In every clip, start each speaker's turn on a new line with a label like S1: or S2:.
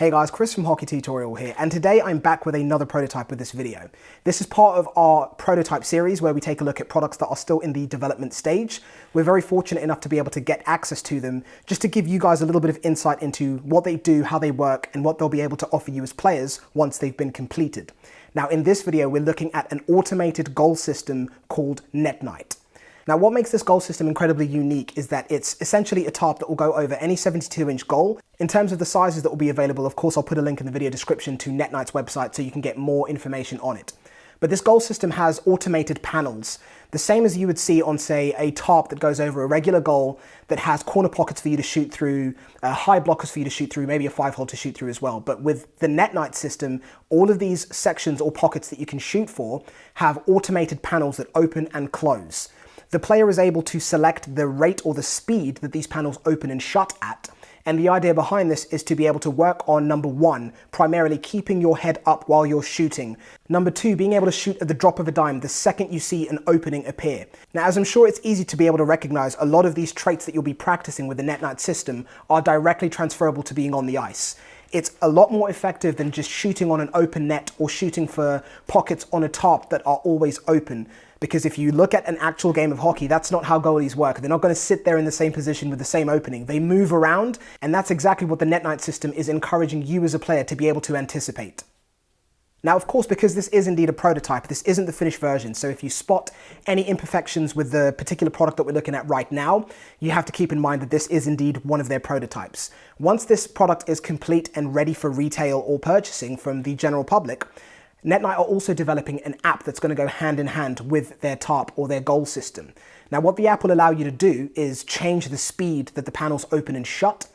S1: Hey guys, Chris from Hockey Tutorial here, and today I'm back with another prototype with this video. This is part of our prototype series where we take a look at products that are still in the development stage. We're very fortunate enough to be able to get access to them just to give you guys a little bit of insight into what they do, how they work, and what they'll be able to offer you as players once they've been completed. Now in this video, we're looking at an automated goal system called NetNight. Now what makes this goal system incredibly unique is that it's essentially a tarp that will go over any 72-inch goal. In terms of the sizes that will be available, of course I'll put a link in the video description to NetNight's website so you can get more information on it. But this goal system has automated panels, the same as you would see on, say, a tarp that goes over a regular goal that has corner pockets for you to shoot through, high blockers for you to shoot through, maybe a 5-hole to shoot through as well. But with the NetNight system, all of these sections or pockets that you can shoot for have automated panels that open and close. The player is able to select the rate or the speed that these panels open and shut at. And the idea behind this is to be able to work on number one, primarily keeping your head up while you're shooting. Number two, being able to shoot at the drop of a dime the second you see an opening appear. Now, as I'm sure it's easy to be able to recognize, a lot of these traits that you'll be practicing with the NetNight system are directly transferable to being on the ice. It's a lot more effective than just shooting on an open net or shooting for pockets on a tarp that are always open. Because if you look at an actual game of hockey, that's not how goalies work. They're not going to sit there in the same position with the same opening. They move around, and that's exactly what the NetNight system is encouraging you as a player to be able to anticipate. Now, of course, because this is indeed a prototype, this isn't the finished version, so if you spot any imperfections with the particular product that we're looking at right now, you have to keep in mind that this is indeed one of their prototypes. Once this product is complete and ready for retail or purchasing from the general public, NetNight are also developing an app that's going to go hand in hand with their tarp or their goal system. Now, what the app will allow you to do is change the speed that the panels open and shut.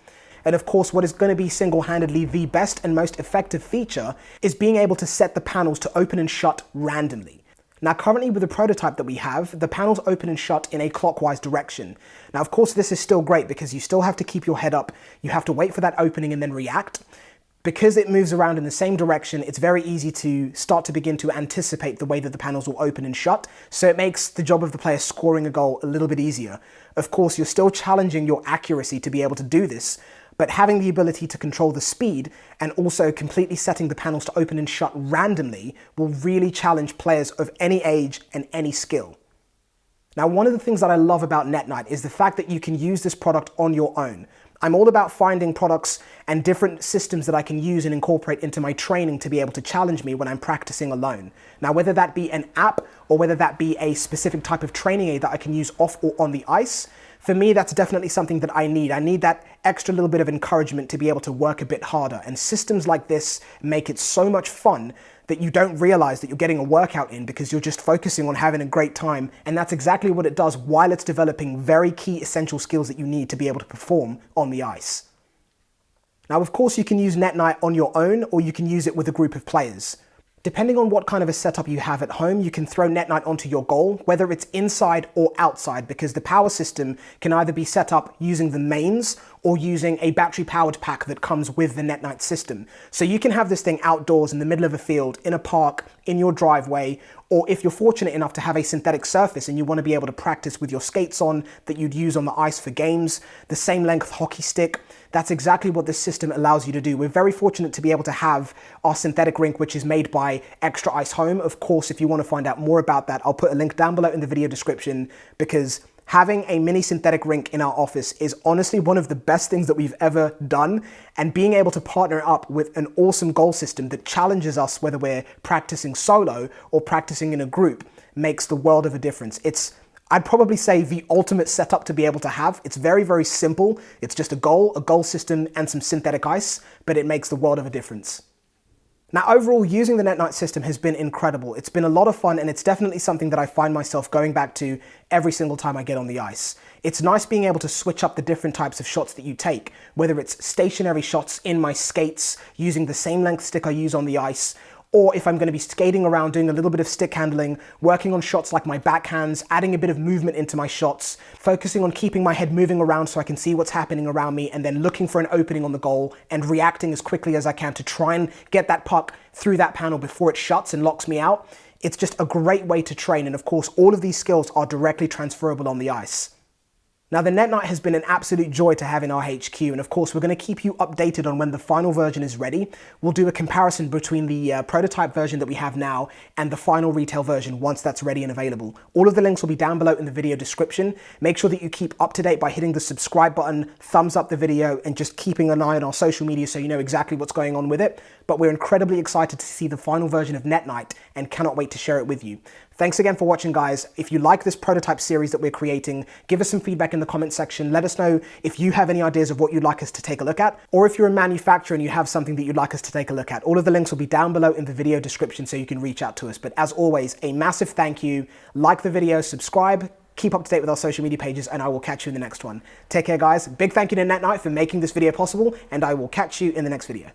S1: And of course, what is going to be single-handedly the best and most effective feature is being able to set the panels to open and shut randomly. Now, currently with the prototype that we have, the panels open and shut in a clockwise direction. Now, of course, this is still great because you still have to keep your head up. You have to wait for that opening and then react. Because it moves around in the same direction, it's very easy to start to begin to anticipate the way that the panels will open and shut, so it makes the job of the player scoring a goal a little bit easier. Of course, you're still challenging your accuracy to be able to do this, but having the ability to control the speed and also completely setting the panels to open and shut randomly will really challenge players of any age and any skill. Now, one of the things that I love about NetNight is the fact that you can use this product on your own. I'm all about finding products and different systems that I can use and incorporate into my training to be able to challenge me when I'm practicing alone. Now, whether that be an app or whether that be a specific type of training aid that I can use off or on the ice, for me, that's definitely something that I need. I need that extra little bit of encouragement to be able to work a bit harder. And systems like this make it so much fun that you don't realize that you're getting a workout in because you're just focusing on having a great time. And that's exactly what it does while it's developing very key essential skills that you need to be able to perform on the ice. Now, of course, you can use NetNight on your own or you can use it with a group of players. Depending on what kind of a setup you have at home, you can throw NetNight onto your goal, whether it's inside or outside, because the power system can either be set up using the mains or using a battery-powered pack that comes with the NetNight system. So you can have this thing outdoors in the middle of a field, in a park, in your driveway, or if you're fortunate enough to have a synthetic surface and you want to be able to practice with your skates on that you'd use on the ice for games, the same length hockey stick, that's exactly what this system allows you to do. We're very fortunate to be able to have our synthetic rink, which is made by Extra Ice Home. Of course, if you want to find out more about that, I'll put a link down below in the video description, because having a mini synthetic rink in our office is honestly one of the best things that we've ever done, and being able to partner up with an awesome goal system that challenges us, whether we're practicing solo or practicing in a group, makes the world of a difference. I'd probably say the ultimate setup to be able to have. It's very, very simple. It's just a goal system, and some synthetic ice, but it makes the world of a difference. Now, overall, using the NetNight system has been incredible. It's been a lot of fun, and it's definitely something that I find myself going back to every single time I get on the ice. It's nice being able to switch up the different types of shots that you take, whether it's stationary shots in my skates, using the same length stick I use on the ice, or if I'm going to be skating around doing a little bit of stick handling, working on shots like my backhands, adding a bit of movement into my shots, focusing on keeping my head moving around so I can see what's happening around me, and then looking for an opening on the goal and reacting as quickly as I can to try and get that puck through that panel before it shuts and locks me out. It's just a great way to train, and of course all of these skills are directly transferable on the ice. Now, the NetNight has been an absolute joy to have in our HQ, and of course, we're going to keep you updated on when the final version is ready. We'll do a comparison between the prototype version that we have now and the final retail version once that's ready and available. All of the links will be down below in the video description. Make sure that you keep up to date by hitting the subscribe button, thumbs up the video, and just keeping an eye on our social media so you know exactly what's going on with it. But we're incredibly excited to see the final version of NetNight and cannot wait to share it with you. Thanks again for watching, guys. If you like this prototype series that we're creating, give us some feedback in the comment section. Let us know if you have any ideas of what you'd like us to take a look at, or if you're a manufacturer and you have something that you'd like us to take a look at. All of the links will be down below in the video description so you can reach out to us. But as always, a massive thank you. Like the video, subscribe, keep up to date with our social media pages, and I will catch you in the next one. Take care, guys. Big thank you to NetNight for making this video possible, and I will catch you in the next video.